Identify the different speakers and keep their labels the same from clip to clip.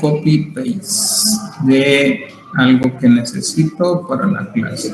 Speaker 1: copy paste de algo que necesito para la clase.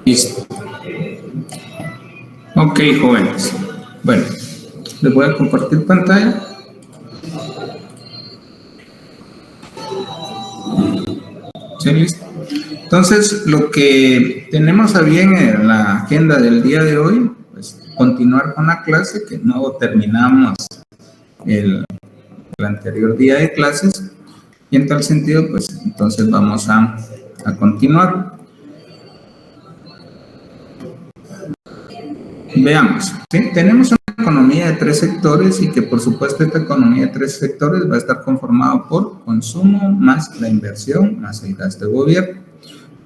Speaker 1: Listo. Ok, jóvenes. Bueno, les voy a compartir pantalla. ¿Sí, listo? Entonces, lo que tenemos a bien en la agenda del día de hoy, pues continuar con la clase, que no terminamos el anterior día de clases, y en tal sentido, pues entonces vamos a continuar. Veamos, ¿sí? Tenemos una economía de 3 sectores y que por supuesto esta economía de 3 sectores va a estar conformada por consumo más la inversión más el gasto de gobierno.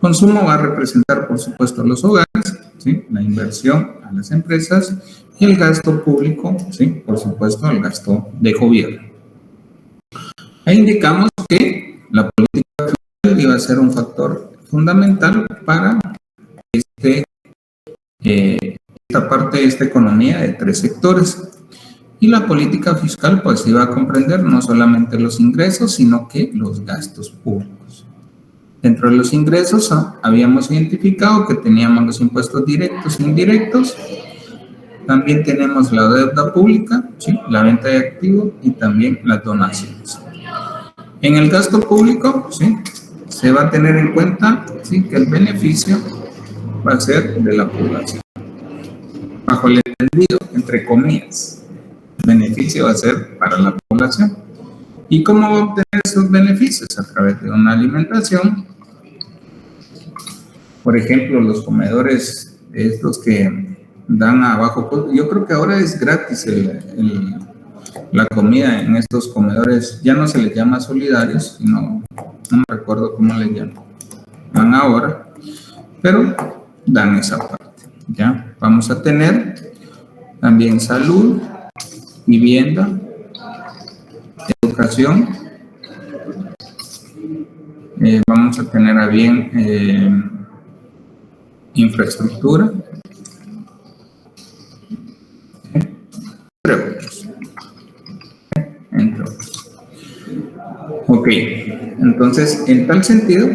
Speaker 1: Consumo va a representar por supuesto a los hogares, ¿sí? La inversión a las empresas y el gasto público, ¿sí? Por supuesto el gasto de gobierno. Ahí indicamos que la política fiscal iba a ser un factor fundamental para esta parte de esta economía de 3 sectores. Y la política fiscal pues iba a comprender no solamente los ingresos, sino que los gastos públicos. Dentro de los ingresos habíamos identificado que teníamos los impuestos directos e indirectos. También tenemos la deuda pública, ¿sí? La venta de activos y también las donaciones. En el gasto público, ¿sí? Se va a tener en cuenta, ¿sí? Que el beneficio va a ser de la población. Bajo el entendido, entre comillas, el beneficio va a ser para la población. ¿Y cómo va a obtener esos beneficios? A través de una alimentación. Por ejemplo, los comedores estos que dan a bajo costo. Yo creo que ahora es gratis la comida en estos comedores. Ya no se les llama solidarios, sino, no me recuerdo cómo les llaman ahora, pero dan esa parte. ¿Ya? Vamos a tener también salud, vivienda, educación. Vamos a tener a bien infraestructura, entre otros. Ok, entonces en tal sentido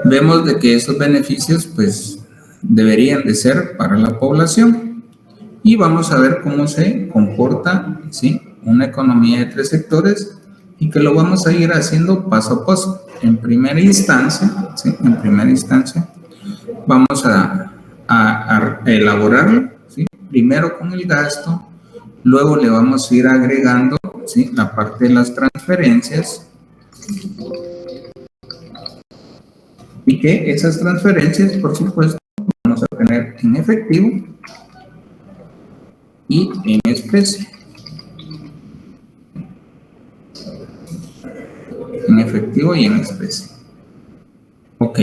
Speaker 1: vemos de que esos beneficios pues deberían de ser para la población y vamos a ver cómo se comporta, ¿sí? Una economía de 3 sectores y que lo vamos a ir haciendo paso a paso. En primera instancia, ¿sí? En primera instancia vamos a elaborarlo, ¿sí? Primero con el gasto, luego le vamos a ir agregando, ¿sí? La parte de las transferencias y que esas transferencias, por supuesto, vamos a tener en efectivo y en especie. En efectivo y en especie. Ok.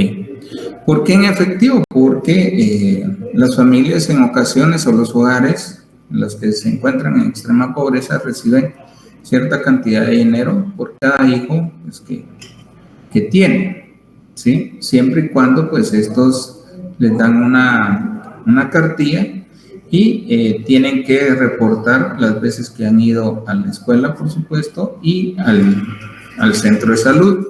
Speaker 1: ¿Por qué en efectivo? Porque las familias en ocasiones o los hogares en los que se encuentran en extrema pobreza reciben cierta cantidad de dinero por cada hijo pues, que tienen, ¿sí? Siempre y cuando pues estos les dan una cartilla y tienen que reportar las veces que han ido a la escuela, por supuesto, y al centro de salud.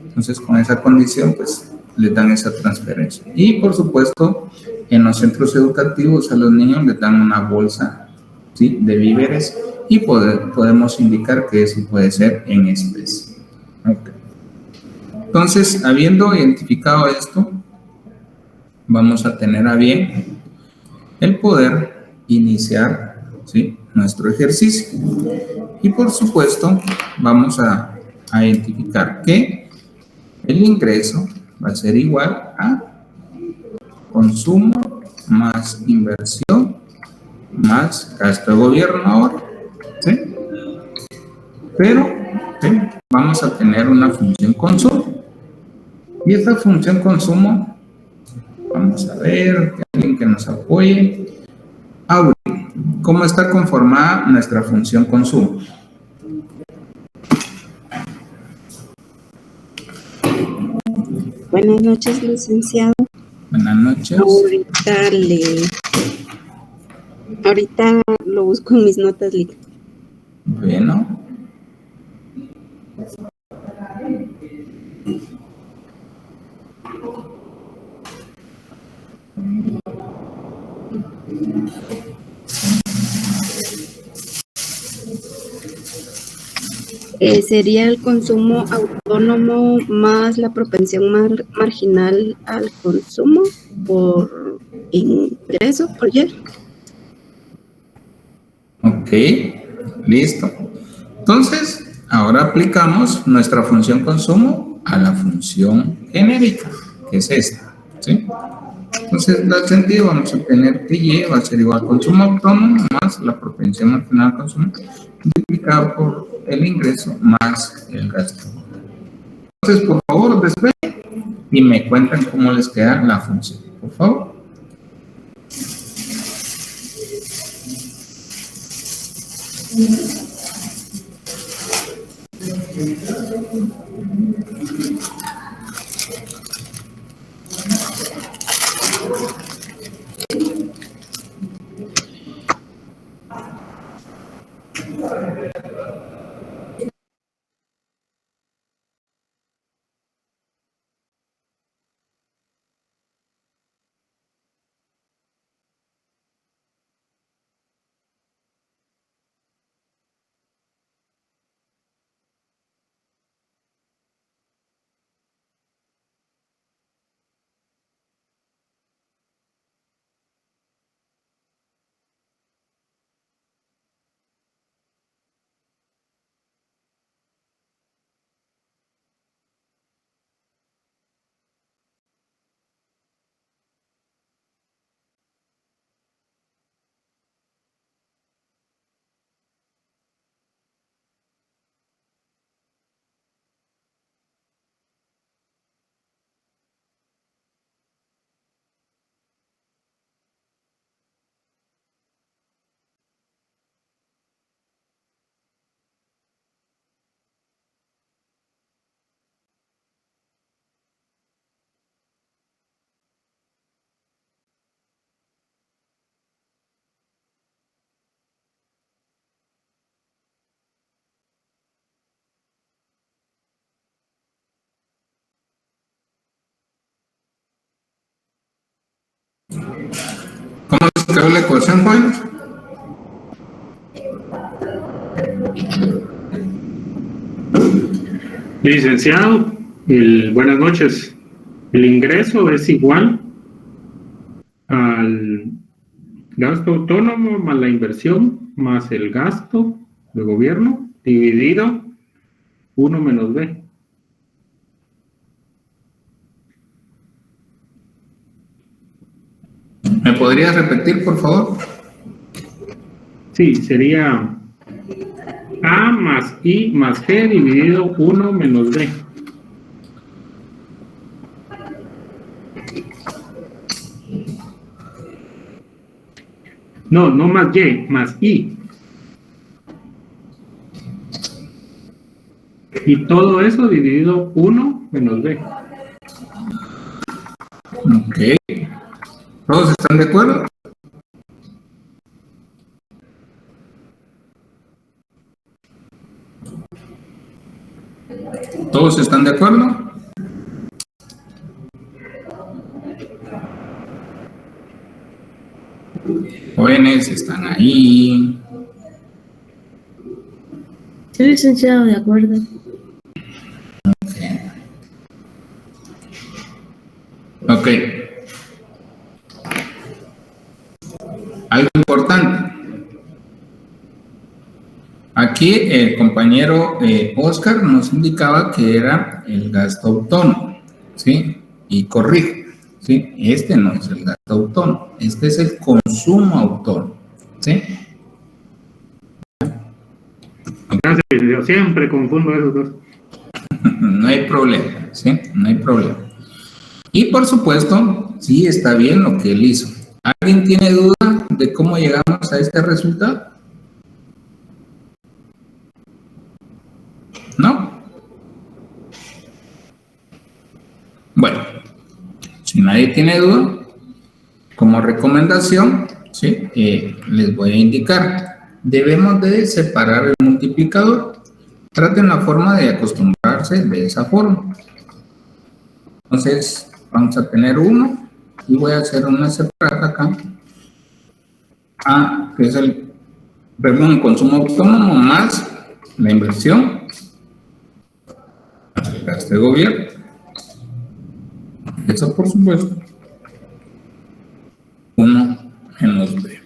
Speaker 1: Entonces, con esa condición, pues, les dan esa transferencia. Y, por supuesto, en los centros educativos a los niños les dan una bolsa ¿sí?, de víveres, y podemos indicar que eso puede ser en especie. Okay. Entonces, habiendo identificado esto, vamos a tener a bien el poder iniciar, ¿sí?, nuestro ejercicio. Y por supuesto, vamos a identificar que el ingreso va a ser igual a consumo más inversión más gasto de gobierno ahora, ¿sí? Pero ¿sí?, vamos a tener una función consumo. Y esta función consumo, vamos a ver, alguien que nos apoye. Auri, ¿cómo está conformada nuestra función consumo?
Speaker 2: Buenas noches, licenciado.
Speaker 1: Buenas noches.
Speaker 2: Ahorita lo busco en mis notas.
Speaker 1: Bueno.
Speaker 2: Sería el consumo autónomo más la propensión marginal al consumo por ingreso, por Y.
Speaker 1: Ok, listo. Entonces, ahora aplicamos nuestra función consumo a la función genérica, que es esta, ¿sí? Entonces, en tal sentido, vamos a tener que Y va a ser igual al consumo autónomo más la propensión marginal al consumo, multiplicado por el ingreso más el gasto. Entonces, por favor, despeguen y me cuentan cómo les queda la función, por favor. ¿Cómo se quedó la ecuación, Juan?
Speaker 3: Licenciado, buenas noches. El ingreso es igual al gasto autónomo más la inversión más el gasto de gobierno dividido 1 menos B.
Speaker 1: ¿Me podrías repetir, por favor?
Speaker 3: Sí, sería A más I más G dividido 1 menos B. No más Y, más I. Y todo eso dividido 1 menos B.
Speaker 1: Ok. ¿Todos están de acuerdo? ¿Todos están de acuerdo? Jóvenes, están ahí.
Speaker 4: Sí, licenciado, de acuerdo.
Speaker 1: Ok. Algo importante. Aquí el compañero Oscar nos indicaba que era el gasto autónomo, ¿sí? Y corrijo, ¿sí? Este no es el gasto autónomo, este es el consumo autónomo, ¿sí?
Speaker 3: Gracias, yo siempre confundo esos dos.
Speaker 1: No hay problema, ¿sí? No hay problema. Y por supuesto, sí está bien lo que él hizo. ¿Alguien tiene duda de cómo llegamos a este resultado? ¿No? Bueno, si nadie tiene duda, como recomendación, ¿sí? Les voy a indicar, debemos de separar el multiplicador. Traten la forma de acostumbrarse de esa forma. Entonces, vamos a tener 1 y voy a hacer una separada acá. A, que es el consumo autónomo más la inversión, el gasto de gobierno. Eso, por supuesto, 1 menos B.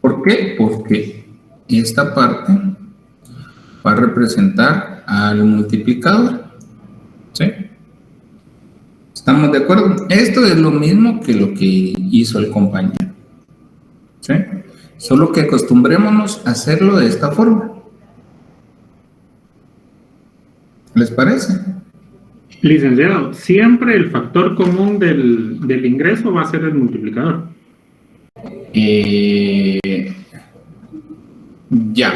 Speaker 1: ¿Por qué? Porque esta parte va a representar al multiplicador. ¿Sí? ¿Estamos de acuerdo? Esto es lo mismo que lo que hizo el compañero. ¿Sí? Solo que acostumbrémonos a hacerlo de esta forma. ¿Les parece?
Speaker 3: Licenciado, siempre el factor común del ingreso va a ser el multiplicador.
Speaker 1: Ya.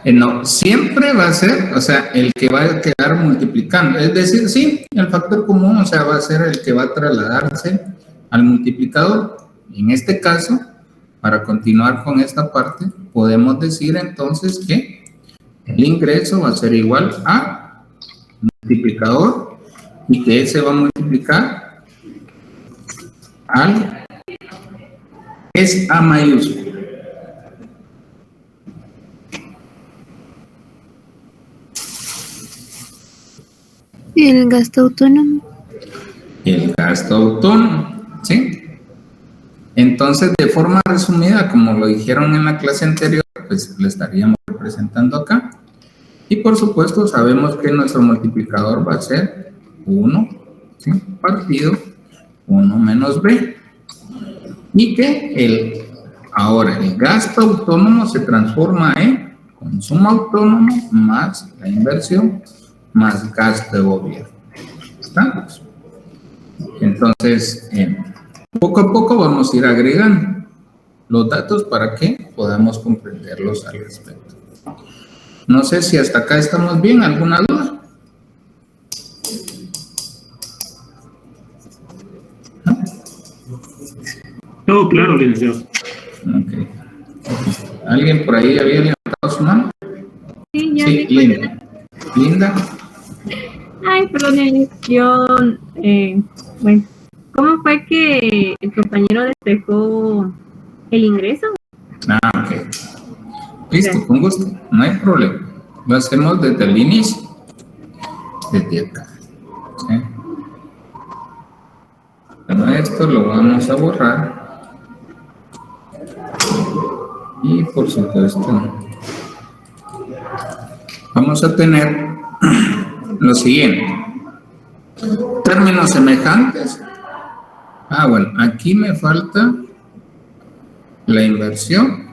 Speaker 1: No, siempre va a ser, o sea, el que va a quedar multiplicando. Es decir, sí, el factor común, o sea, va a ser el que va a trasladarse al multiplicador. En este caso, para continuar con esta parte, podemos decir entonces que el ingreso va a ser igual a multiplicador y que se va a multiplicar al es A mayúsculo.
Speaker 2: ¿Y el gasto autónomo?
Speaker 1: El gasto autónomo, ¿sí? Entonces, de forma resumida, como lo dijeron en la clase anterior, pues le estaríamos representando acá. Y por supuesto, sabemos que nuestro multiplicador va a ser 1, ¿sí? Partido 1 menos B. Y que ahora el gasto autónomo se transforma en consumo autónomo más la inversión más gasto de gobierno. ¿Estamos? Entonces, poco a poco vamos a ir agregando los datos para que podamos comprenderlos al respecto. No sé si hasta acá estamos bien. ¿Alguna duda? ¿No?
Speaker 3: Todo claro, licenciado.
Speaker 1: Okay. ¿Alguien por ahí había levantado su mano?
Speaker 4: Sí, ya
Speaker 1: Sí, Linda. Linda.
Speaker 4: Ay, perdón, yo, bueno, ¿cómo fue que el compañero despejó el ingreso?
Speaker 1: Ok. Listo, con gusto. No hay problema. Lo hacemos desde el inicio. Desde acá. ¿Sí? Bueno, esto lo vamos a borrar. Y por supuesto, vamos a tener lo siguiente. Términos semejantes. Bueno, aquí me falta la inversión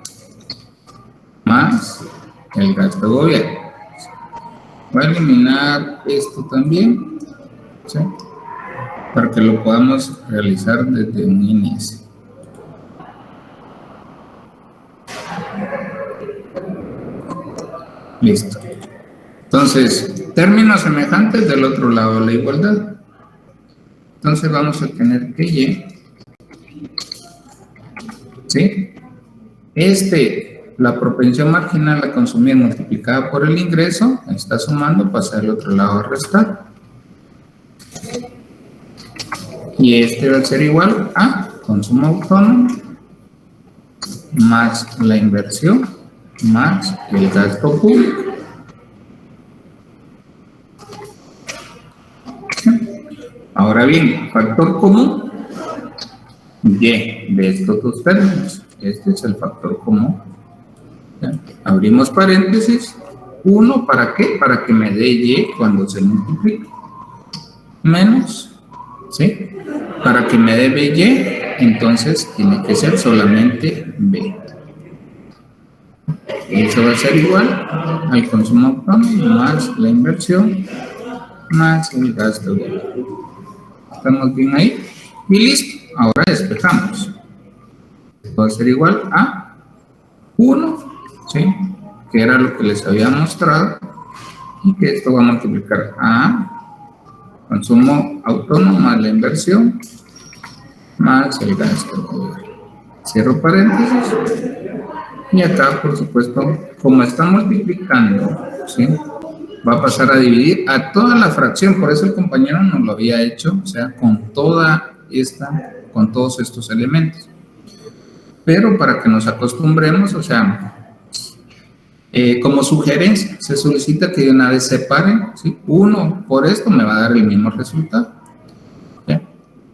Speaker 1: más el gasto de gobierno. Voy a eliminar esto también, ¿sí? Para que lo podamos realizar desde un inicio. Listo. Entonces, términos semejantes del otro lado de la igualdad. Entonces vamos a tener que Y, ¿sí? La propensión marginal a consumir multiplicada por el ingreso, está sumando, pasa al otro lado a restar. Y va a ser igual a consumo autónomo más la inversión más el gasto público. Ahora bien, factor común, Y de estos dos términos. Este es el factor común. ¿Ya? Abrimos paréntesis. 1, ¿para qué? Para que me dé Y cuando se multiplique. Menos, ¿sí? Para que me dé BY, entonces tiene que ser solamente B. Y eso va a ser igual al consumo autónomo más la inversión más el gasto de vida. ¿Estamos bien ahí? Y listo. Ahora despejamos. Va a ser igual a 1, ¿sí? Que era lo que les había mostrado. Y que esto va a multiplicar a consumo autónomo más la inversión más el gasto de gobierno. Cierro paréntesis. Y acá, por supuesto, como está multiplicando, ¿sí? Va a pasar a dividir a toda la fracción. Por eso el compañero nos lo había hecho, o sea, con con todos estos elementos. Pero para que nos acostumbremos, o sea, como sugerencia, se solicita que de una vez separen, ¿sí? 1 por esto me va a dar el mismo resultado. ¿Ya?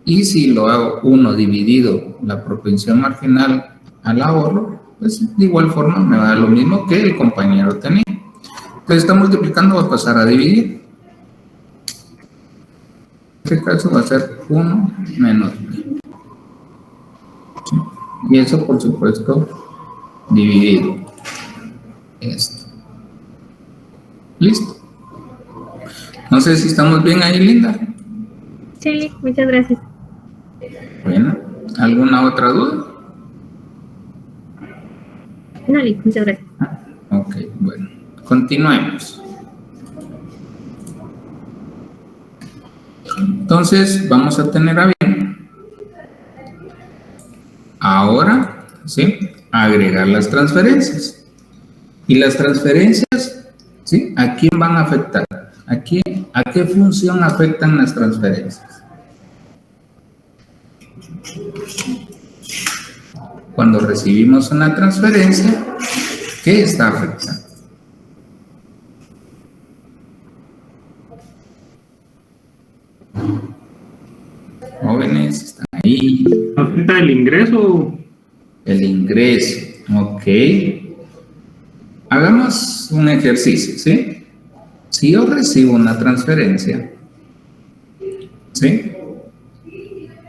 Speaker 1: Y si lo hago 1 dividido la propensión marginal al ahorro, pues de igual forma me va a dar lo mismo que el compañero tenía. Entonces está multiplicando, va a pasar a dividir. En este caso va a ser 1 menos B. ¿Sí? Y eso, por supuesto, dividido. Esto. Listo. No sé si estamos bien ahí, Linda.
Speaker 4: Sí, muchas gracias.
Speaker 1: Bueno, ¿alguna otra duda?
Speaker 4: No, Lick, muchas gracias.
Speaker 1: Ok, bueno. Continuemos. Entonces, vamos a tener a bien ahora, ¿sí? Agregar las transferencias. Y las transferencias, ¿sí? ¿A quién van a afectar? ¿A qué función afectan las transferencias? Cuando recibimos una transferencia, ¿qué está afectando? Jóvenes, están ahí.
Speaker 3: ¿Afecta el ingreso?
Speaker 1: El ingreso, ok. Hagamos un ejercicio, ¿sí? Si yo recibo una transferencia, ¿sí?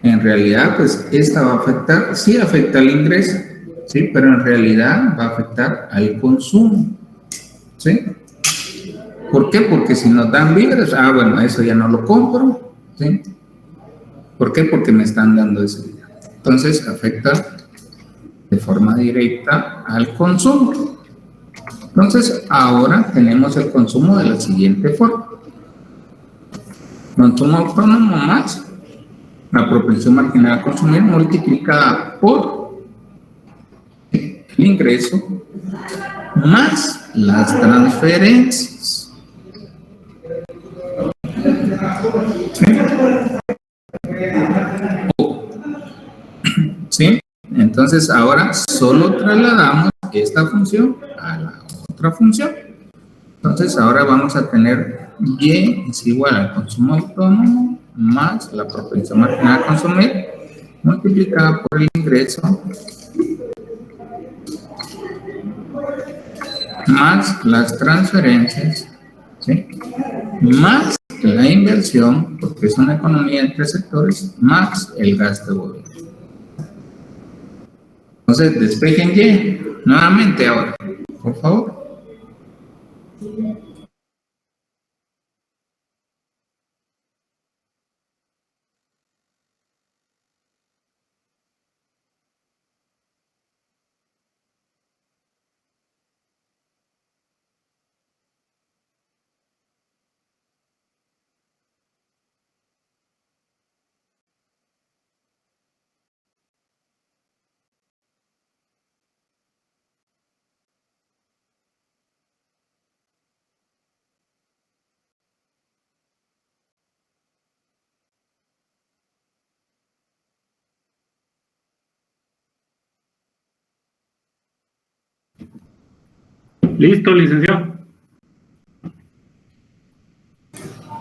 Speaker 1: En realidad, pues esta va a afectar, sí afecta al ingreso, ¿sí? Pero en realidad va a afectar al consumo, ¿sí? ¿Por qué? Porque si nos dan víveres, bueno, eso ya no lo compro, ¿sí? ¿Por qué? Porque me están dando ese dinero. Entonces, afecta de forma directa al consumo. Entonces, ahora tenemos el consumo de la siguiente forma. Consumo autónomo más la propensión marginal a consumir multiplicada por el ingreso más las transferencias. ¿Sí? Entonces ahora solo trasladamos esta función a la otra función. Entonces ahora vamos a tener Y es igual al consumo autónomo más la propensión marginal a consumir multiplicada por el ingreso más las transferencias, ¿sí? Más la inversión, porque es una economía entre sectores, más el gasto de gobierno. Entonces, despejen Y nuevamente ahora, por favor.
Speaker 3: Listo, licenciado.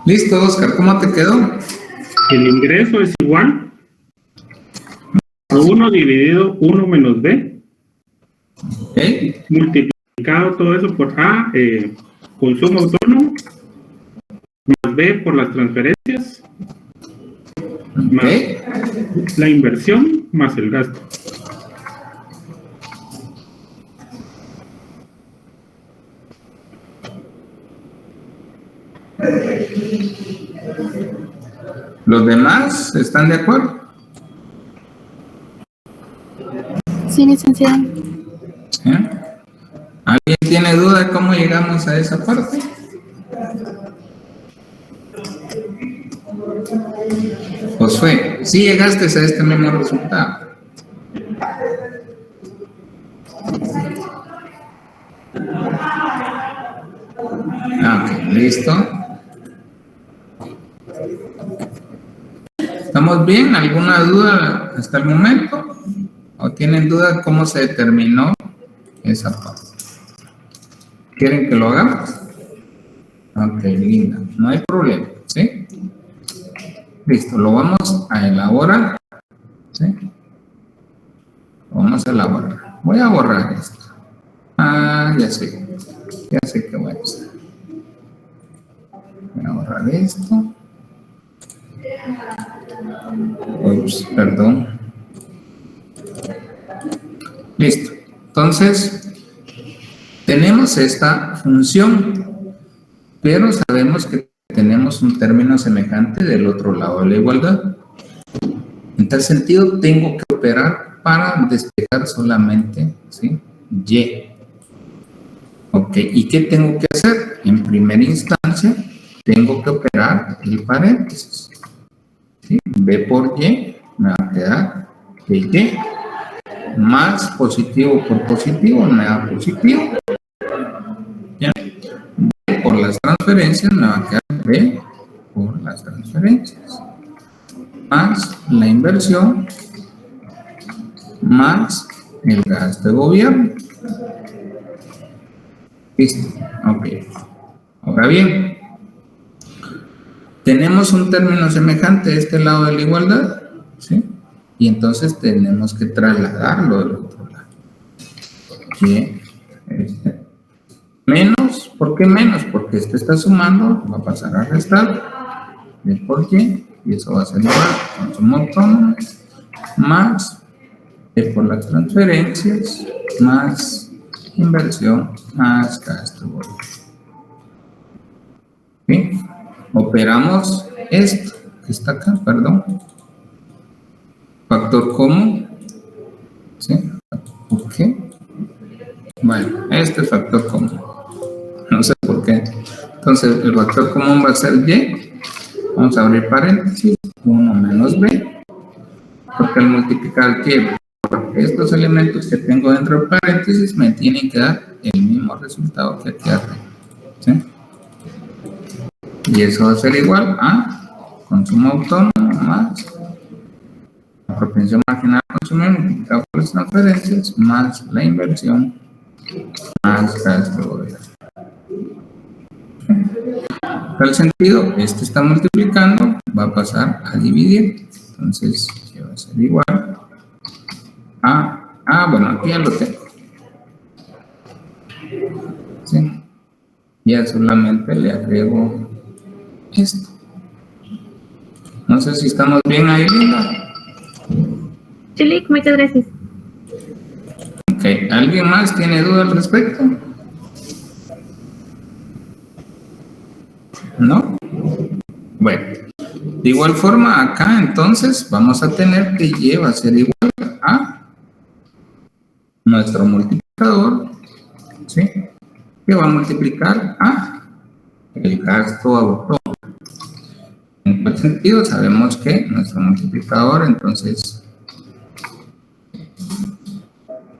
Speaker 1: Listo, Oscar, ¿cómo te quedó?
Speaker 3: El ingreso es igual a 1 dividido 1 menos B,
Speaker 1: Ok,
Speaker 3: multiplicado todo eso por A, consumo autónomo, más B por las transferencias, más
Speaker 1: ok.
Speaker 3: la inversión, más el gasto.
Speaker 1: ¿Los demás están de acuerdo?
Speaker 2: Sí, licenciado.
Speaker 1: ¿Sí? ¿Alguien tiene duda de cómo llegamos a esa parte? Josué, sí llegaste a este mismo resultado. Ok, listo. ¿Estamos bien? ¿Alguna duda hasta el momento? ¿O tienen duda de cómo se determinó esa parte? ¿Quieren que lo hagamos? Ok, linda. No hay problema, ¿sí? Listo, lo vamos a elaborar. ¿Sí? Lo vamos a elaborar. Voy a borrar esto. Ah, ya sé. Ya sé qué voy a hacer. Voy a borrar esto. Ups, perdón. Listo. Entonces, tenemos esta función, pero sabemos que tenemos un término semejante del otro lado de la igualdad. En tal sentido, tengo que operar para despejar solamente, ¿sí? Y. Ok, ¿y qué tengo que hacer? En primera instancia, tengo que operar el paréntesis. ¿Sí? B por Y me va a quedar que Y más positivo por positivo me da positivo. ¿Ya? B por las transferencias me va a quedar B por las transferencias. Más la inversión más el gasto de gobierno. Listo. Ok. Ahora bien, tenemos un término semejante de este lado de la igualdad, ¿sí? Y entonces tenemos que trasladarlo del otro lado. ¿Sí? Menos, ¿por qué menos? Porque este está sumando, va a pasar a restar, B por Y, y eso va a ser igual a consumo autónomo, más B por las transferencias, más inversión, más gasto. ¿Sí? Operamos esto, que está acá, perdón. Factor común. ¿Sí? ¿Por qué? Bueno, este factor común. No sé por qué. Entonces, el factor común va a ser Y. Vamos a abrir paréntesis. 1 menos B. Porque al multiplicar Y por estos elementos que tengo dentro del paréntesis, me tienen que dar el mismo resultado que aquí arriba. ¿Sí? Y eso va a ser igual a consumo autónomo más la propensión marginal a consumir multiplicado por las transferencias más la inversión más gasto de gobierno. En tal sentido, este está multiplicando, va a pasar a dividir. Entonces, va a ser igual a, bueno, aquí ya lo tengo. ¿Sí? Ya solamente le agrego esto. No sé si estamos bien ahí, Linda.
Speaker 4: Chilik, muchas gracias.
Speaker 1: Ok, ¿alguien más tiene duda al respecto? ¿No? Bueno, de igual forma acá entonces vamos a tener que Y va a ser igual a nuestro multiplicador, ¿sí? Que va a multiplicar a el gasto autónomo. En cuál sentido sabemos que nuestro multiplicador entonces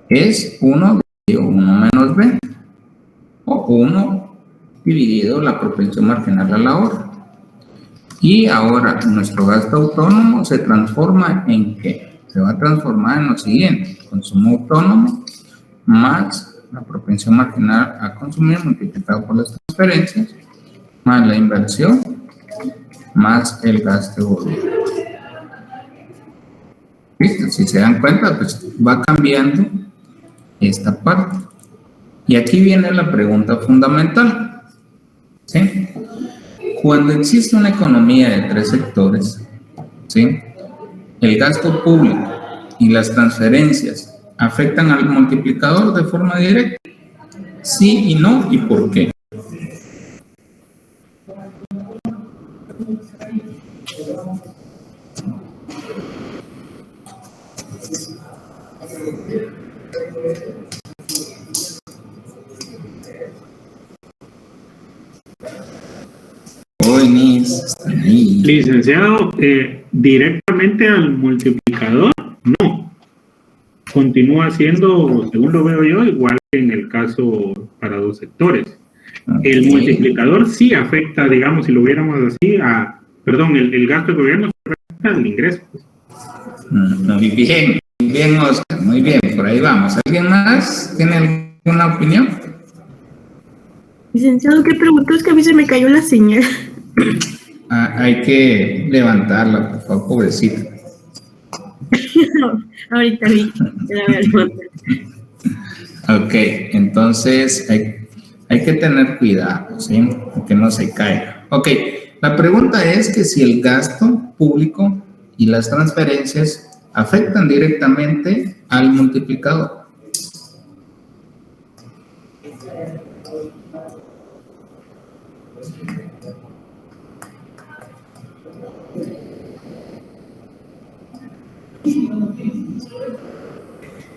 Speaker 1: es 1 dividido 1 menos B o 1 dividido la propensión marginal al ahorro. Y ahora nuestro gasto autónomo se transforma en ¿qué? Se va a transformar en lo siguiente: consumo autónomo más la propensión marginal a consumir multiplicado por las transferencias, más la inversión, más el gasto de gobierno. ¿Listo? Si se dan cuenta, pues va cambiando esta parte. Y aquí viene la pregunta fundamental, ¿sí? Cuando existe una economía de tres sectores, ¿sí? El gasto público y las transferencias afectan al multiplicador de forma directa. Sí y no, ¿y por qué?
Speaker 3: Licenciado, directamente al multiplicador, no. Continúa siendo, según lo veo yo, igual que en el caso para dos sectores. El multiplicador sí afecta, digamos, si lo viéramos así, el gasto del gobierno afecta al ingreso.
Speaker 1: Muy bien, Oscar, muy bien, por ahí vamos. ¿Alguien más tiene alguna opinión?
Speaker 5: Licenciado, ¿qué preguntó? Es que a mí se me cayó la señal.
Speaker 1: Hay que levantarla, por favor, pobrecita.
Speaker 5: Ahorita la voy a levantar.
Speaker 1: Ok, entonces hay que tener cuidado, ¿sí? Que no se caiga. Ok, la pregunta es que si el gasto público y las transferencias afectan directamente al multiplicador.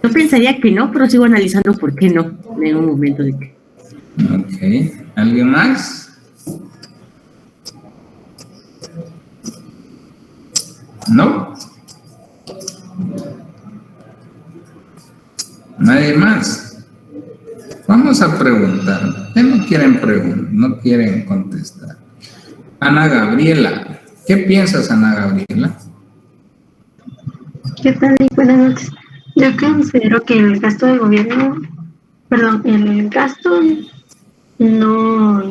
Speaker 5: Yo pensaría que no, pero sigo analizando por qué no. En un momento de que.
Speaker 1: Ok, ¿alguien más? ¿No? ¿Nadie más? Vamos a preguntar. ¿Qué no quieren preguntar? No quieren contestar. Ana Gabriela. ¿Qué piensas, Ana Gabriela?
Speaker 4: ¿Qué tal? Y buenas noches. Yo considero que el gasto del gobierno, el gasto no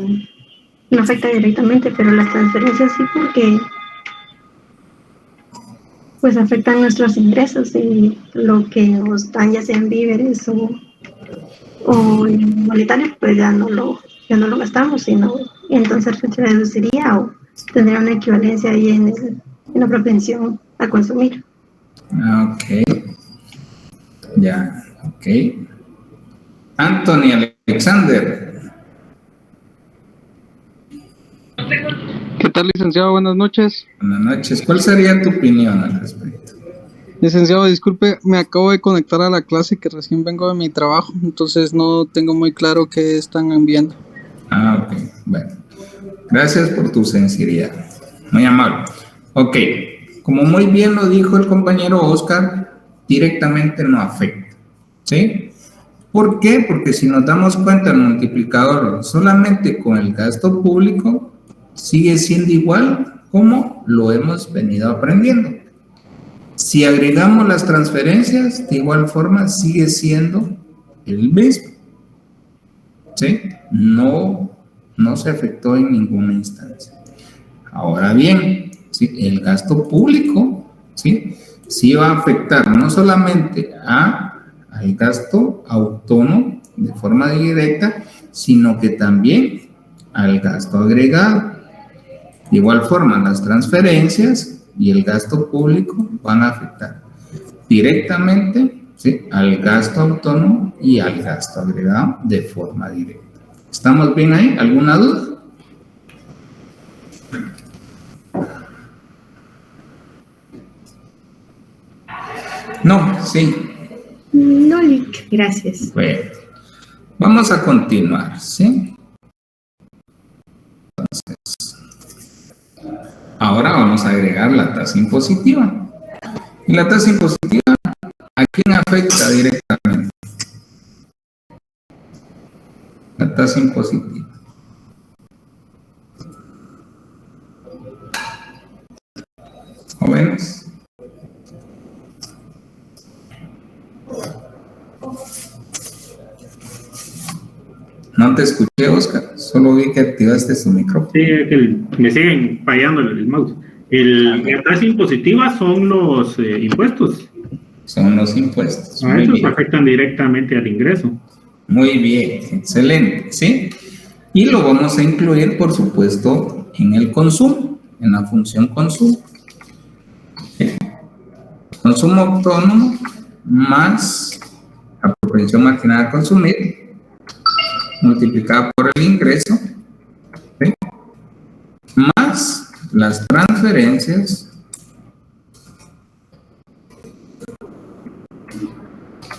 Speaker 4: afecta directamente, pero las transferencias sí, porque pues afectan nuestros ingresos y lo que nos dan, ya sean víveres o en monetario, pues ya no lo gastamos, sino entonces se reduciría o tendría una equivalencia ahí en la propensión a consumir.
Speaker 1: Ok. Ya, ok. Anthony Alexander.
Speaker 6: ¿Qué tal, licenciado? Buenas noches.
Speaker 1: Buenas noches. ¿Cuál sería tu opinión al respecto?
Speaker 6: Licenciado, disculpe, me acabo de conectar a la clase que recién vengo de mi trabajo, entonces no tengo muy claro qué están enviando.
Speaker 1: Ok. Bueno. Gracias por tu sinceridad. Muy amable. Ok. Como muy bien lo dijo el compañero Oscar, directamente no afecta. ¿Sí? ¿Por qué? Porque si nos damos cuenta, el multiplicador solamente con el gasto público sigue siendo igual como lo hemos venido aprendiendo. Si agregamos las transferencias, de igual forma sigue siendo el mismo. ¿Sí? No se afectó en ninguna instancia. Ahora bien, ¿sí? El gasto público, ¿sí? Sí va a afectar no solamente al gasto autónomo de forma directa, sino que también al gasto agregado. De igual forma, las transferencias y el gasto público van a afectar directamente, ¿sí? Al gasto autónomo y al gasto agregado de forma directa. ¿Estamos bien ahí? ¿Alguna duda? No, sí.
Speaker 5: No, Lick, gracias.
Speaker 1: Bueno, vamos a continuar, ¿sí? Entonces, ahora vamos a agregar la tasa impositiva. Y la tasa impositiva, ¿a quién afecta directamente? La tasa impositiva. Jóvenes. No te escuché, Oscar. Solo vi que activaste su micrófono.
Speaker 3: Sí, es que me siguen fallando el mouse. La tasa impositiva son los impuestos.
Speaker 1: Son los impuestos.
Speaker 3: A
Speaker 1: Muy
Speaker 3: esos
Speaker 1: bien.
Speaker 3: afectan directamente al ingreso.
Speaker 1: Muy bien. Excelente. ¿Sí? Y lo vamos a incluir, por supuesto, en el consumo, en la función consumo. ¿Sí? Consumo autónomo más la propensión marginal a consumir multiplicada por el ingreso, ¿sí? Más las transferencias,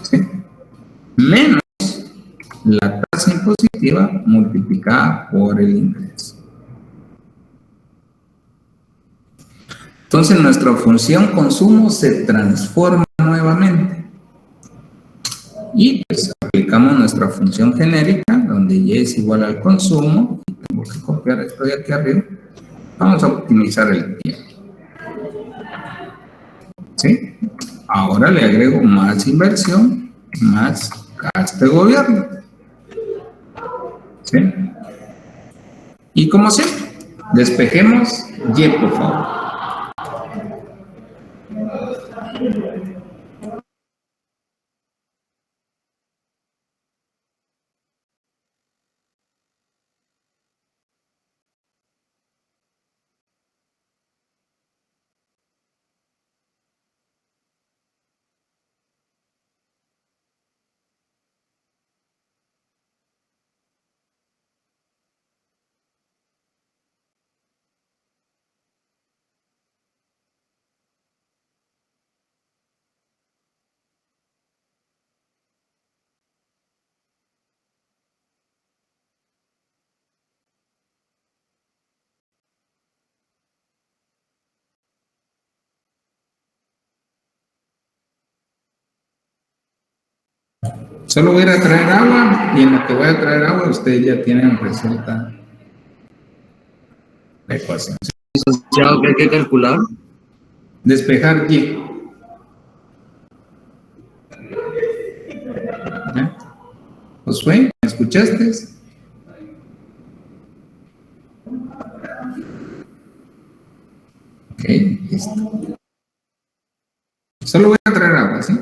Speaker 1: ¿sí? Menos la tasa impositiva multiplicada por el ingreso. Entonces nuestra función consumo se transforma nuevamente y pues aplicamos nuestra función genérica donde y es igual al consumo y tengo que copiar esto de aquí arriba. Vamos a optimizar el tiempo, ¿sí? Ahora le agrego más inversión, más gasto de gobierno, ¿sí? Y como siempre, despejemos Y, por favor. Solo voy a ir a traer agua y en lo que voy a traer agua ustedes ya tienen resuelta la ecuación.
Speaker 7: Asociado que hay que calcular.
Speaker 1: Despejar Y. ¿Ya? Josué, ¿me escuchaste? Ok, listo. Solo voy a traer agua, ¿sí?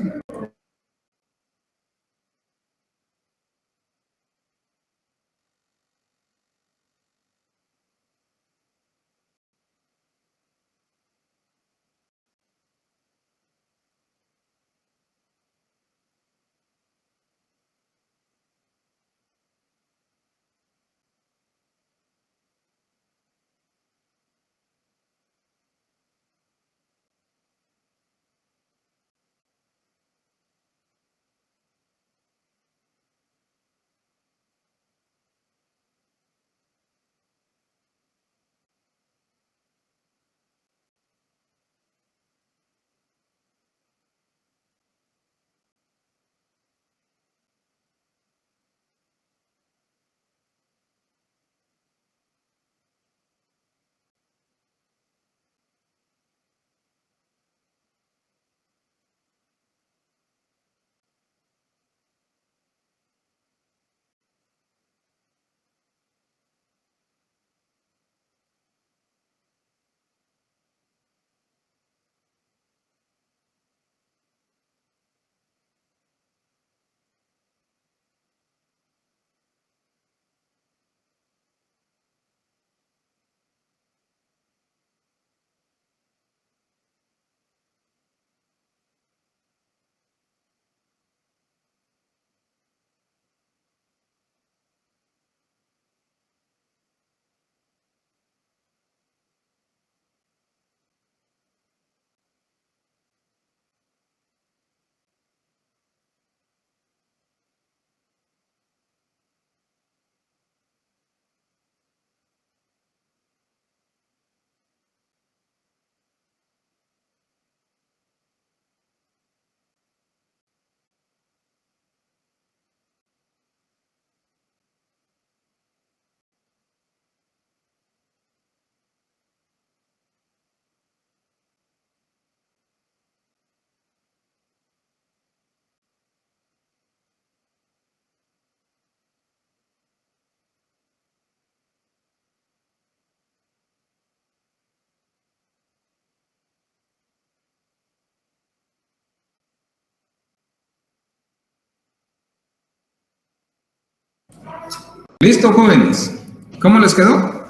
Speaker 1: ¿Listo, jóvenes? ¿Cómo les quedó?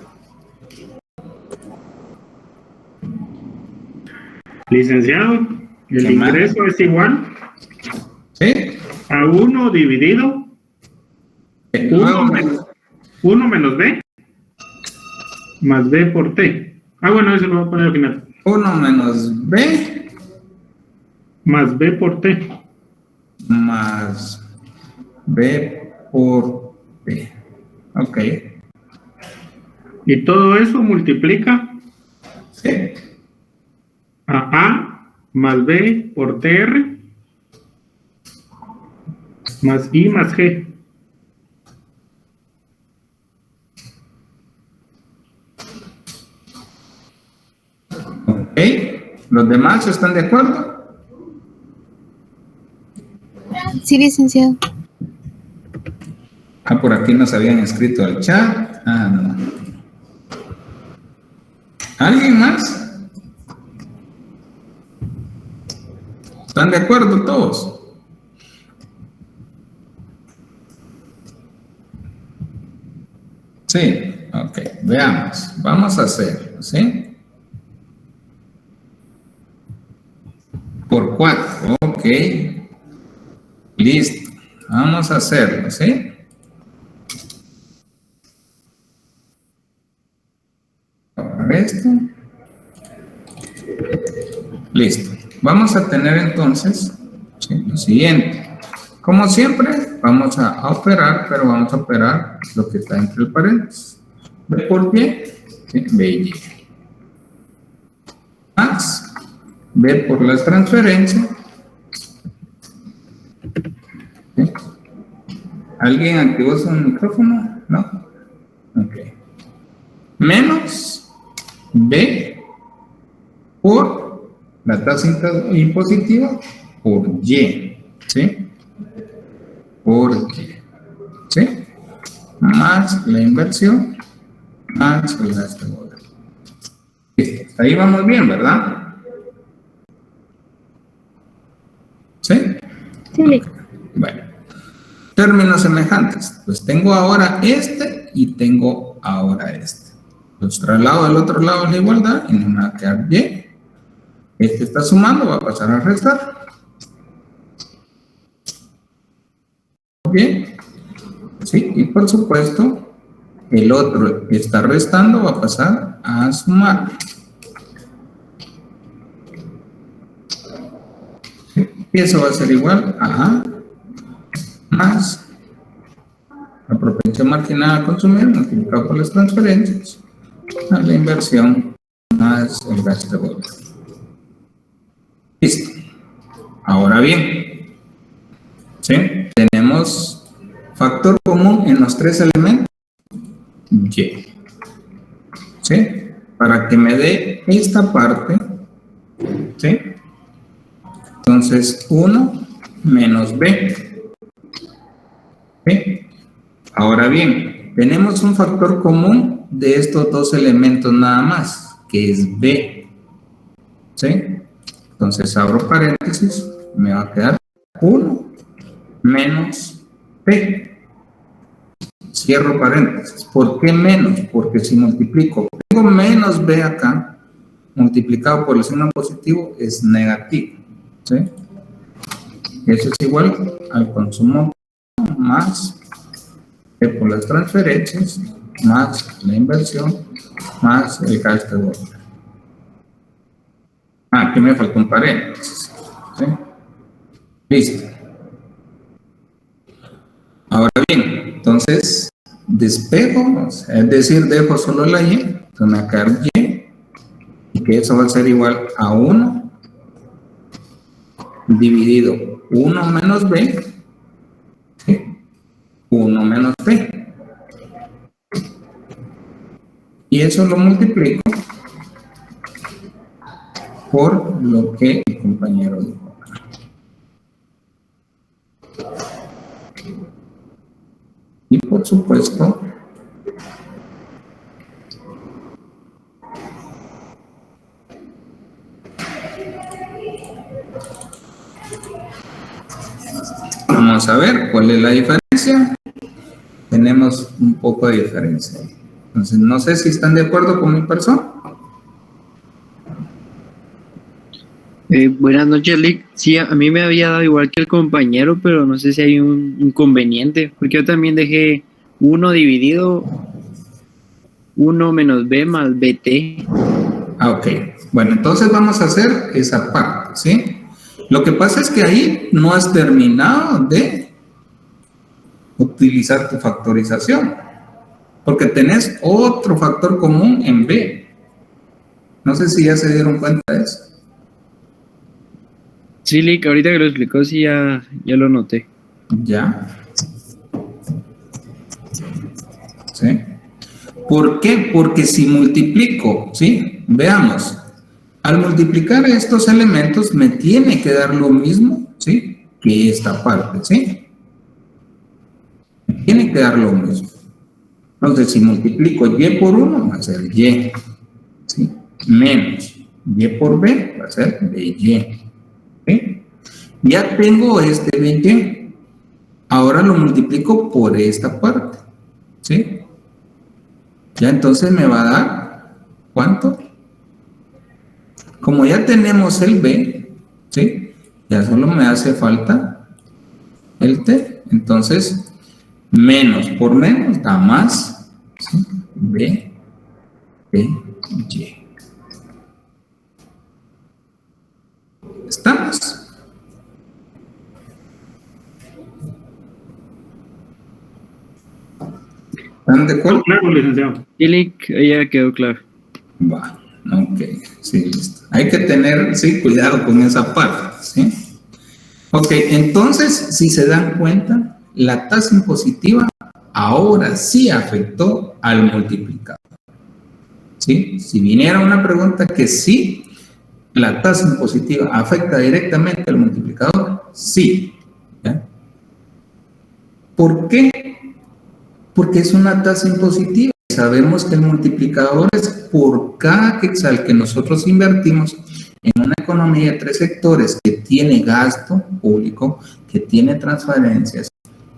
Speaker 3: Licenciado, el
Speaker 1: ¿Qué más?
Speaker 3: ingreso es igual
Speaker 1: ¿Sí?
Speaker 3: a 1 dividido
Speaker 1: Luego,
Speaker 3: 1 menos B más B por T. Bueno, eso lo voy a poner al final.
Speaker 1: 1 menos B
Speaker 3: Más B por T.
Speaker 1: más B por T. Ok.
Speaker 3: Y todo eso multiplica
Speaker 1: Sí.
Speaker 3: a A más B por TR más I más G.
Speaker 1: Ok. ¿Los demás están de acuerdo?
Speaker 2: Sí, licenciado.
Speaker 1: Por aquí nos habían escrito al chat. No. ¿Alguien más? ¿Están de acuerdo todos? Sí, ok, veamos. Vamos a hacerlo, ¿sí? Por 4, ok. Listo. Vamos a hacerlo, ¿sí? Ahora esto. Listo. Vamos a tener entonces, ¿sí?, lo siguiente. Como siempre, vamos a operar, pero vamos a operar lo que está entre el paréntesis. B por Y, ¿sí?, B y Y. Más B por las transferencias. ¿Sí? ¿Alguien activó su micrófono? ¿No? Ok. Menos B por la tasa impositiva por Y. ¿Sí? Por Y. ¿Sí? Más la inversión más el gasto de obra. Listo. Ahí vamos bien, ¿verdad? ¿Sí?
Speaker 2: Sí.
Speaker 1: Bueno. Términos semejantes. Pues tengo ahora este y tengo ahora este. Los traslado al otro lado de la igualdad y me va a quedar Y. Este está sumando, va a pasar a restar. Bien. Sí, y por supuesto, el otro que está restando va a pasar a sumar. Y eso va a ser igual a más la propensión marginal a consumir multiplicado por las transferencias a la inversión más el gasto de obra. Listo. Ahora bien, ¿sí?, tenemos factor común en los tres elementos Y. ¿Sí? Para que me dé esta parte, ¿sí?, entonces 1 menos B. ¿Sí? Ahora bien, tenemos un factor común de estos dos elementos nada más, que es B. ¿Sí? Entonces abro paréntesis, me va a quedar 1 menos B. Cierro paréntesis. ¿Por qué menos? Porque si multiplico, tengo menos B acá, multiplicado por el signo positivo, es negativo. ¿Sí? Eso es igual al consumo más B por las transferencias, más la inversión, más el gasto de obra. Aquí me falta un paréntesis. ¿Sí? Listo. Ahora bien, entonces despejo, es decir, dejo solo la Y, entonces me va a quedar Y, y que eso va a ser igual a 1 dividido 1 menos B, ¿sí?, 1 menos B. Y eso lo multiplico por lo que el compañero dijo. Y por supuesto, vamos a ver cuál es la diferencia. tenemos un poco de diferencia. Entonces, no sé si están de acuerdo con mi persona.
Speaker 8: Buenas noches, Lick. Sí, a mí me había dado igual que el compañero, pero no sé si hay un inconveniente, porque yo también dejé 1 dividido 1 menos b más bt.
Speaker 1: Ah, ok. Bueno, entonces vamos a hacer esa parte, ¿sí? Lo que pasa es que ahí no has terminado de utilizar tu factorización, porque tenés otro factor común en b. No sé si ya se dieron cuenta de eso.
Speaker 8: Sí, Lick, ahorita que lo explicó, sí, ya lo noté.
Speaker 1: Ya. ¿Sí? ¿Por qué? Porque si multiplico, ¿sí? Veamos. Al multiplicar estos elementos me tiene que dar lo mismo, ¿sí? Que esta parte, ¿sí? Me tiene que dar lo mismo. Entonces, si multiplico y por 1, va a ser y, ¿sí? Menos y por b, va a ser by. ¿Sí? Ya tengo este by. Ahora lo multiplico por esta parte, ¿sí? Ya entonces me va a dar, ¿cuánto? Como ya tenemos el b, ¿sí? Ya solo me hace falta el t. Entonces, menos por menos da más, ¿sí? B, y. ¿Estamos? ¿Están de acuerdo?
Speaker 3: Claro, licenciado.
Speaker 8: Sí, Lick, ya quedó claro.
Speaker 1: Va, ok, sí, listo. Hay que tener, sí, cuidado con esa parte, ¿sí? Ok, entonces, si se dan cuenta, la tasa impositiva ahora sí afectó al multiplicador, ¿sí? Si viniera una pregunta que sí, la tasa impositiva afecta directamente al multiplicador, sí, ¿ya? ¿Por qué? Porque es una tasa impositiva. Sabemos que el multiplicador es por cada quetzal que nosotros invertimos en una economía de 3 sectores que tiene gasto público, que tiene transferencias,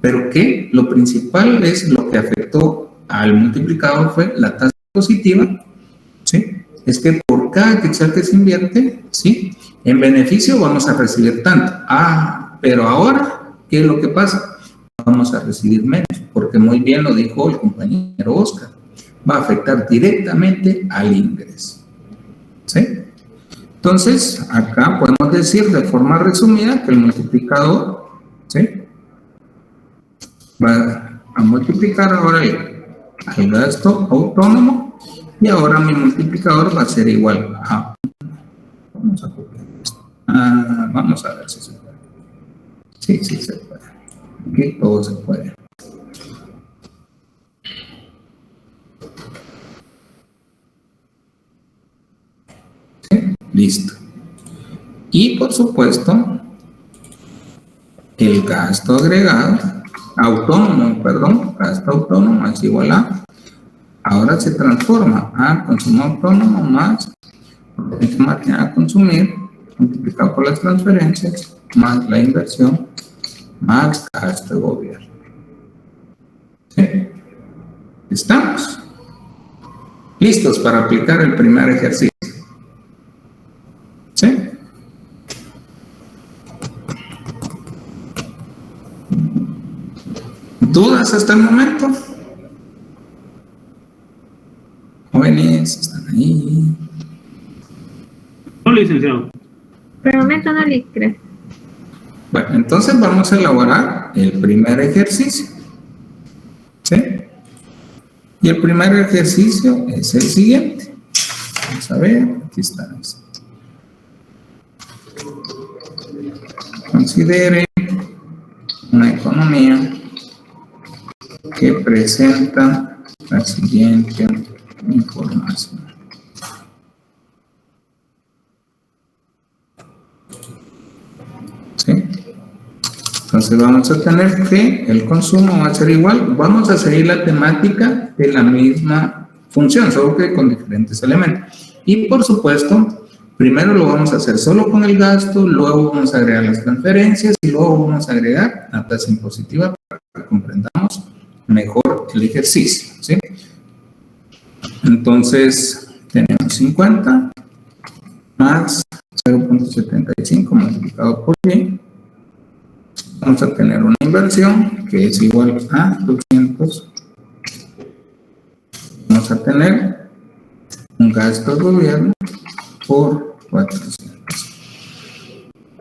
Speaker 1: pero que lo principal es lo que afectó al multiplicador fue la tasa positiva, ¿sí? Es que por cada quetzal que se invierte, ¿sí? En beneficio vamos a recibir tanto. Ah, pero ahora, ¿qué es lo que pasa? Vamos a recibir menos, porque muy bien lo dijo el compañero Oscar, va a afectar directamente al ingreso, ¿sí? Entonces, acá podemos decir de forma resumida que el multiplicador, ¿sí? Va a multiplicar ahora el gasto autónomo y ahora mi multiplicador va a ser igual a... Vamos a copiar esto. Vamos a ver si se puede. Sí, sí se puede. Aquí todo se puede. ¿Sí? Listo. Y por supuesto, el gasto agregado, gasto autónomo es igual a, ahora se transforma a consumo autónomo más máquina a consumir, multiplicado por las transferencias, más la inversión, más gasto de gobierno. ¿Sí? ¿Estamos? ¿Listos para aplicar el primer ejercicio? ¿Sí? ¿Dudas hasta el momento? Jóvenes, ¿están ahí?
Speaker 3: No, licenciado.
Speaker 4: Por el momento no le creo.
Speaker 1: Bueno, entonces vamos a elaborar el primer ejercicio. ¿Sí? Y el primer ejercicio es el siguiente. Vamos a ver, aquí está. Considere una economía que presenta la siguiente información. ¿Sí? Entonces vamos a tener que el consumo va a ser igual. Vamos a seguir la temática de la misma función, solo que con diferentes elementos. Y por supuesto, primero lo vamos a hacer solo con el gasto, luego vamos a agregar las transferencias y luego vamos a agregar la tasa impositiva para que comprendamos mejor por el ejercicio, ¿sí? Entonces, tenemos 50 más 0.75 multiplicado por Y. Vamos a tener una inversión que es igual a 200. Vamos a tener un gasto de gobierno por 400.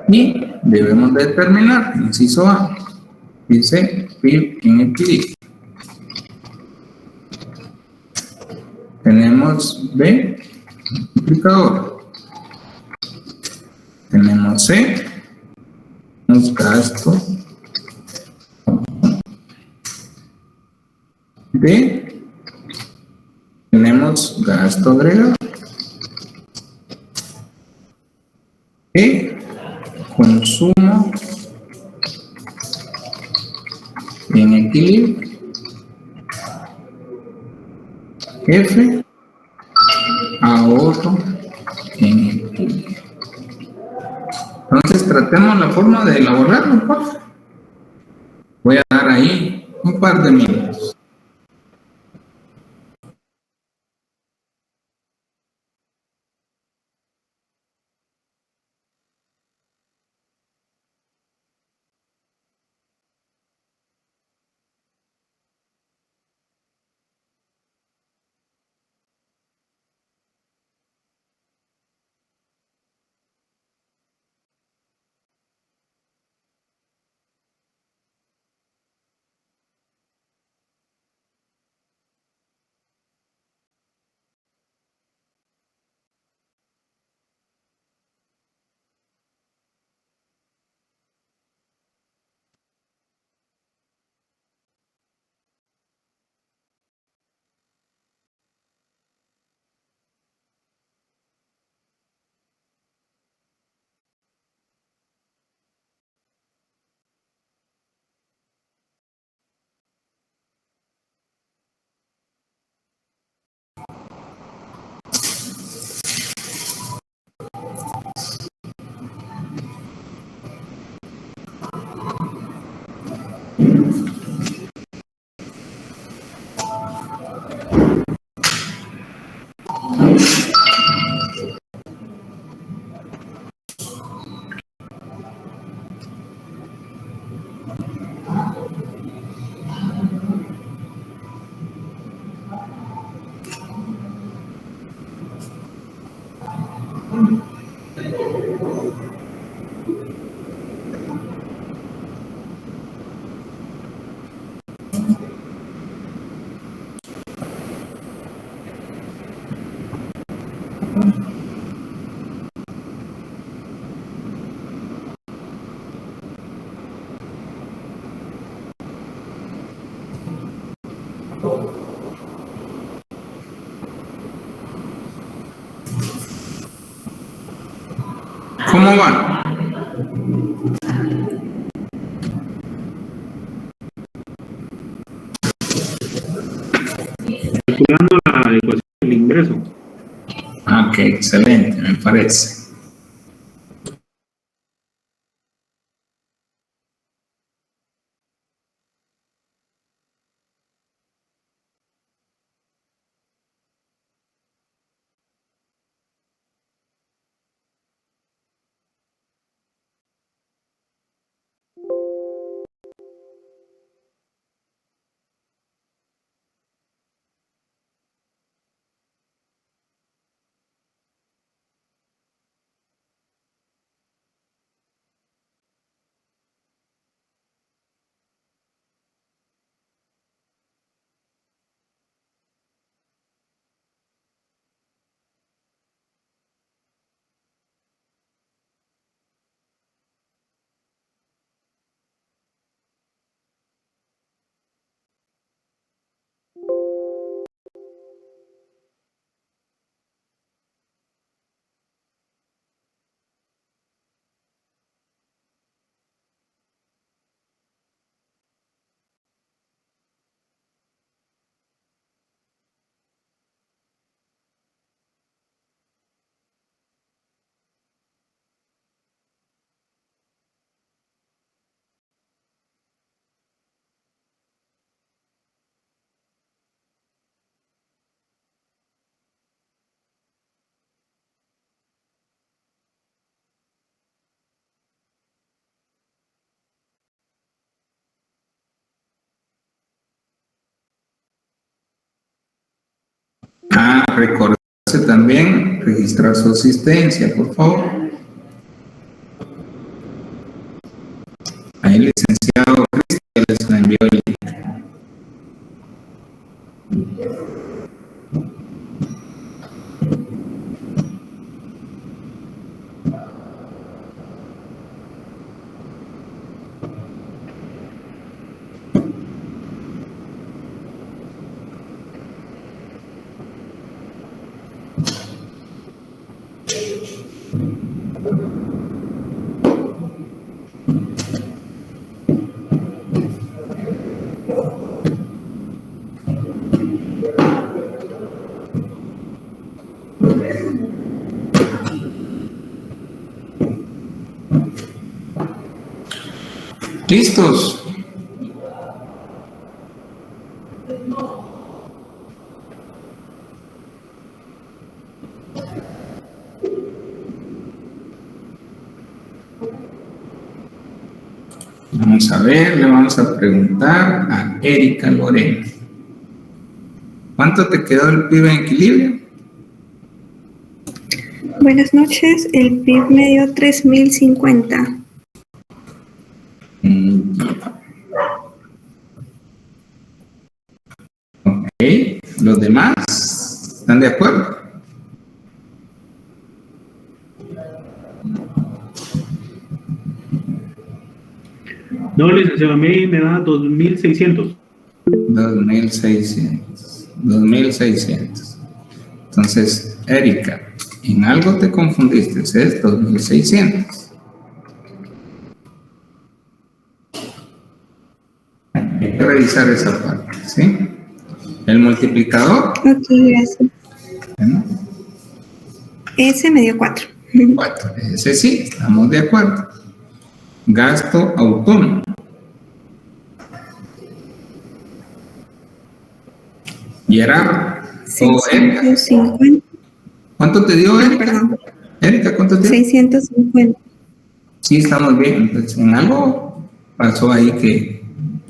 Speaker 1: Y debemos determinar, inciso A, dice PIB en equilibrio. Tenemos B, multiplicador. Tenemos C, los gastos. D, tenemos gasto agregado. E, consumo en equilibrio. F, ahorro en equilibrio. Entonces tratemos la forma de elaborarlo, por favor. Voy a dar ahí un par de minutos. ¿Cómo va?
Speaker 3: Calculando la ecuación del ingreso.
Speaker 1: Ok, excelente, me parece. recordarse también registrar su asistencia, por favor. Ahí, licenciado Cristian, les envió el link. ¿Listos? Vamos a ver, le vamos a preguntar a Erika Lorena. ¿Cuánto te quedó el PIB en equilibrio?
Speaker 9: Buenas noches, el PIB me dio 3050.
Speaker 1: Ok, ¿los demás están de acuerdo?
Speaker 3: No, licenciado, a mí me da 2600.
Speaker 1: 2600. 2600. Entonces, Erika, en algo te confundiste, es 2600. Hay que revisar esa parte, ¿sí? El multiplicador.
Speaker 9: Ok, gracias.
Speaker 1: Bueno,
Speaker 9: Ese me dio 4.
Speaker 1: 4. Ese sí, estamos de acuerdo. Gasto autónomo. Gerardo. O Erika.
Speaker 9: 650.
Speaker 1: ¿Cuánto te dio, Erika?
Speaker 9: Perdón.
Speaker 1: Erika, ¿cuánto te dio?
Speaker 9: 650.
Speaker 1: Sí, estamos bien. Entonces, en algo pasó ahí que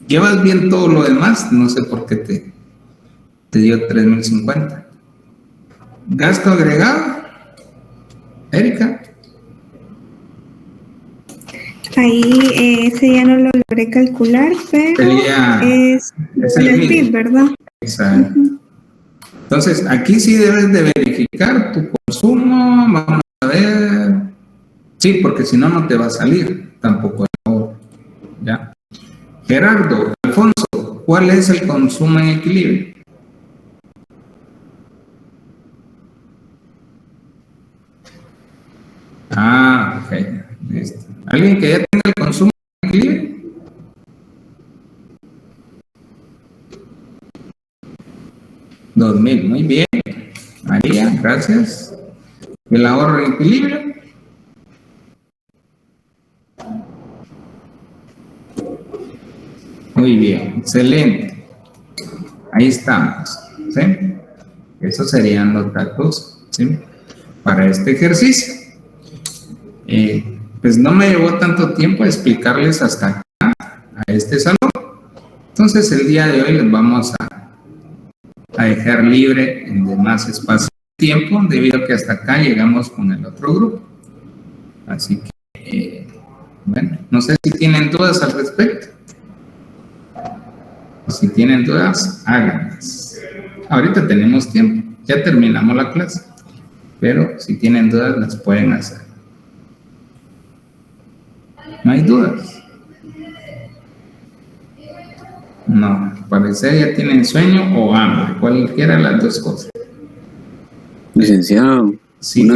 Speaker 1: llevas bien todo lo demás, no sé por qué te dio 3050. Gasto agregado, Erika.
Speaker 9: Ahí ese ya no lo logré calcular, pero
Speaker 1: Sería,
Speaker 9: es
Speaker 1: el
Speaker 9: el
Speaker 1: mismo.
Speaker 9: PIB, ¿verdad?
Speaker 1: Exacto. Entonces, aquí sí debes de verificar tu consumo. Vamos a ver. Sí, porque si no, no te va a salir tampoco el ahorro. ¿Ya? Gerardo, Alfonso, ¿cuál es el consumo en equilibrio? Ah, ok. Listo. ¿Alguien que ya tenga el consumo en equilibrio? $2000, muy bien. María, gracias. ¿El ahorro en equilibrio? Muy bien, excelente. Ahí estamos, ¿sí? Esos serían los datos, ¿sí? Para este ejercicio. Pues no me llevó tanto tiempo explicarles hasta acá, a este salón. Entonces, el día de hoy les vamos a dejar libre en demás espacio de tiempo, debido a que hasta acá llegamos con el otro grupo. Así que, bueno, no sé si tienen dudas al respecto. Si tienen dudas, háganlas. Ahorita tenemos tiempo, ya terminamos la clase, pero si tienen dudas, las pueden hacer. ¿No hay dudas? No, al parecer ya tienen sueño o hambre, cualquiera de las dos cosas.
Speaker 10: Licenciado,
Speaker 1: Sí,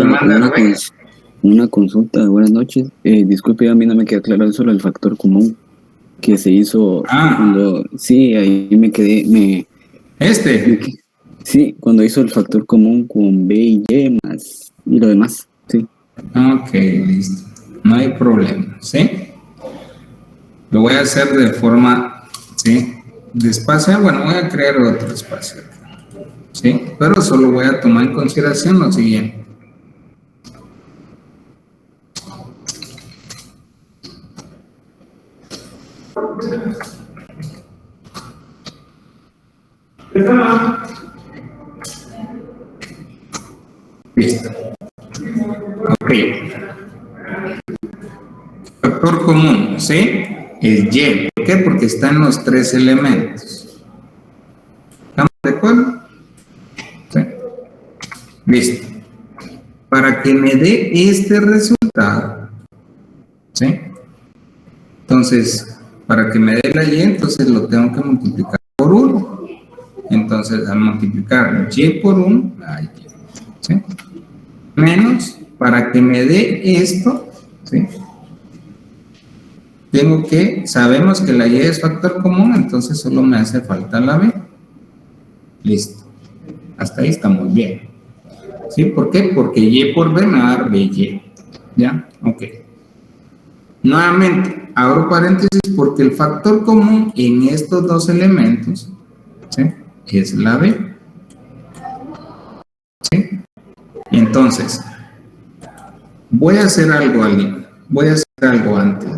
Speaker 10: una consulta, buenas noches. Disculpe, a mí no me queda claro eso del factor común que se hizo cuando... Sí, ahí me quedé... Sí, cuando hizo el factor común con B y Y más y lo demás, sí.
Speaker 1: Ok, listo. No hay problema, ¿sí? Lo voy a hacer de forma, ¿sí? Despacio. Bueno, voy a crear otro espacio, ¿sí? Pero solo voy a tomar en consideración lo siguiente. Listo. Ok. Factor común, ¿sí? Es Y. ¿Por qué? Porque están los tres elementos. ¿Estamos de acuerdo? ¿Sí? Listo. Para que me dé este resultado, ¿sí? Entonces, para que me dé la Y, entonces lo tengo que multiplicar por 1. Entonces, al multiplicar Y por 1, la Y, ¿sí? Menos, para que me dé esto, ¿sí? Tengo que, sabemos que la Y es factor común, entonces solo me hace falta la B. Listo. Hasta ahí estamos bien. ¿Sí? ¿Por qué? Porque Y por B me va a dar BY. ¿Ya? Ok. Nuevamente, abro paréntesis porque el factor común en estos dos elementos, ¿sí? Es la B. ¿Sí? Entonces, voy a hacer algo antes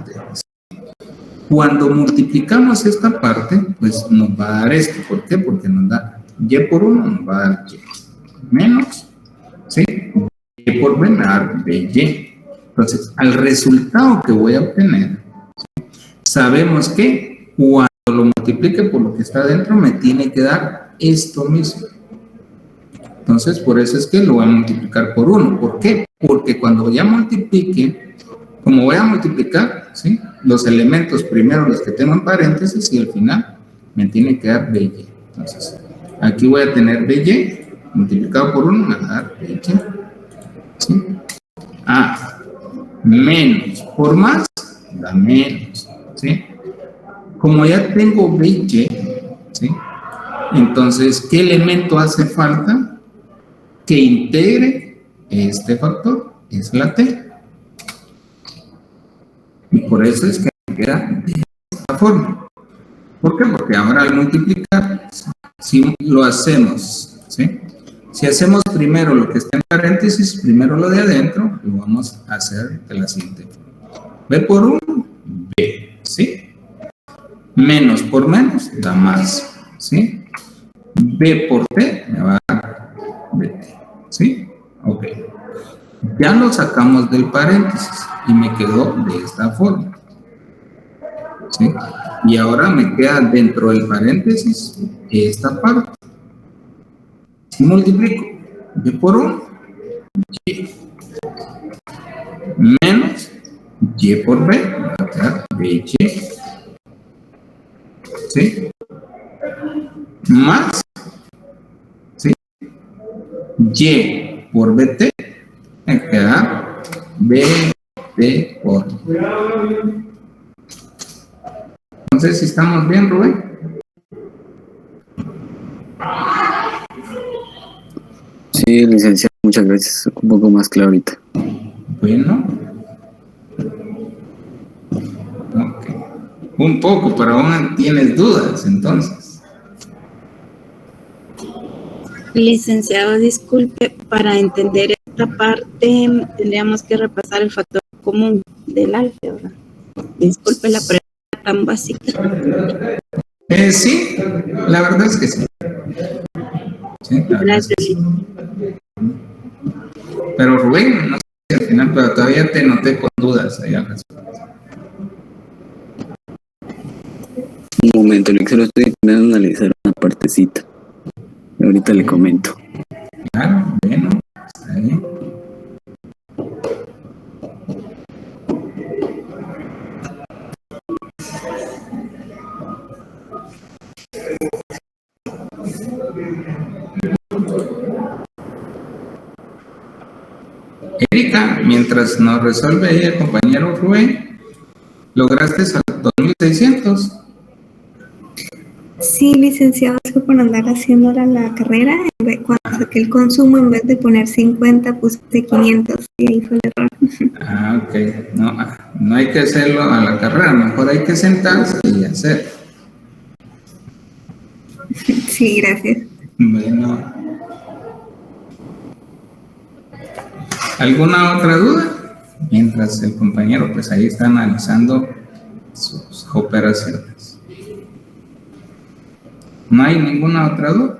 Speaker 1: de eso. Cuando multiplicamos esta parte, pues nos va a dar esto. ¿Por qué? Porque nos da Y por 1, nos va a dar Y. Menos, ¿sí? Y por B me va a dar BY. Entonces, al resultado que voy a obtener, sabemos que cuando lo multiplique por lo que está dentro, me tiene que dar esto mismo. Entonces, por eso es que lo voy a multiplicar por 1. ¿Por qué? Porque cuando ya multiplique, como voy a multiplicar, ¿sí? Los elementos, primero los que tengo en paréntesis y al final me tiene que dar BY. Entonces, aquí voy a tener BY multiplicado por 1, me va a dar BY. ¿Sí? Ah, menos por más, da menos. ¿Sí? Como ya tengo BY, ¿sí? Entonces, ¿qué elemento hace falta que integre este factor? Es la T. Y por eso es que me queda de esta forma. ¿Por qué? Porque ahora al multiplicar, si lo hacemos, ¿sí? Si hacemos primero lo que está en paréntesis, primero lo de adentro, lo vamos a hacer de la siguiente forma. B por 1, B, ¿sí? Menos por menos da más, ¿sí? B por T me va a dar BT, ¿sí? Ok. Ya lo sacamos del paréntesis y me quedó de esta forma, ¿sí? Y ahora me queda dentro del paréntesis esta parte. Si multiplico B por 1, Y. Menos Y por B, me va a quedar BY. ¿Sí? Más, ¿sí? Y por BT, me queda BT por. Entonces, si estamos bien, Rubén.
Speaker 10: Sí, licenciado, muchas gracias. Un poco más claro ahorita.
Speaker 1: Bueno. Ok. Un poco, pero aún tienes dudas, entonces.
Speaker 2: Licenciado, disculpe, para entender esta parte tendríamos que repasar el factor común del álgebra. Disculpe la pregunta tan básica.
Speaker 1: Sí, la verdad es que sí. Sí,
Speaker 2: Gracias.
Speaker 1: sí. Pero Rubén, no sé al final, pero todavía te noté con dudas ahí al respecto.
Speaker 10: Un momento, que solo estoy intentando analizar una partecita. Ahorita le comento.
Speaker 1: Claro, bueno, está bien. Erika, mientras nos resuelve ahí el compañero Rubén, ¿lograste a 2600?
Speaker 9: Sí, licenciado, es que por andar haciendo la carrera, cuando saqué el consumo, en vez de poner 50, puse 500 y ahí fue el error.
Speaker 1: Ah, ok. No hay que hacerlo a la carrera, mejor hay que sentarse y hacer.
Speaker 9: Sí, gracias.
Speaker 1: Bueno. ¿Alguna otra duda? Mientras el compañero pues ahí está analizando sus operaciones. ¿No hay ninguna otra duda?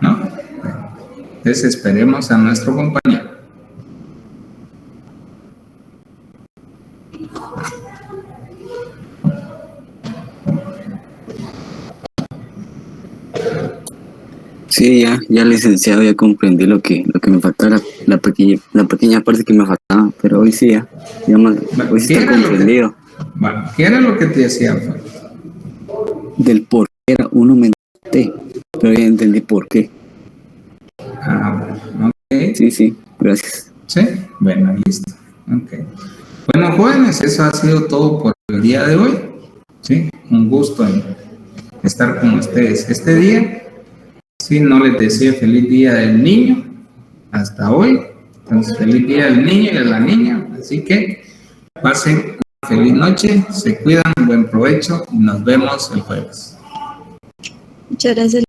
Speaker 1: ¿No? Bueno, entonces esperemos a nuestro compañero.
Speaker 10: Sí, ya licenciado, ya comprendí lo que me faltaba, la pequeña parte que me faltaba, pero hoy sí hoy sí está comprendido.
Speaker 1: Bueno, ¿qué era lo que te hacía falta?
Speaker 10: Del por qué era uno menos T, pero ya entendí por qué.
Speaker 1: Bueno, ok.
Speaker 10: Sí, gracias.
Speaker 1: Sí, bueno, listo. Ok. Bueno, jóvenes, eso ha sido todo por el día de hoy. Sí, un gusto estar con ustedes este día. Sí, no les deseo feliz día del niño hasta hoy. Entonces, feliz día del niño y de la niña. Así que pasen una feliz noche, se cuidan, buen provecho y nos vemos el jueves.
Speaker 2: Muchas gracias.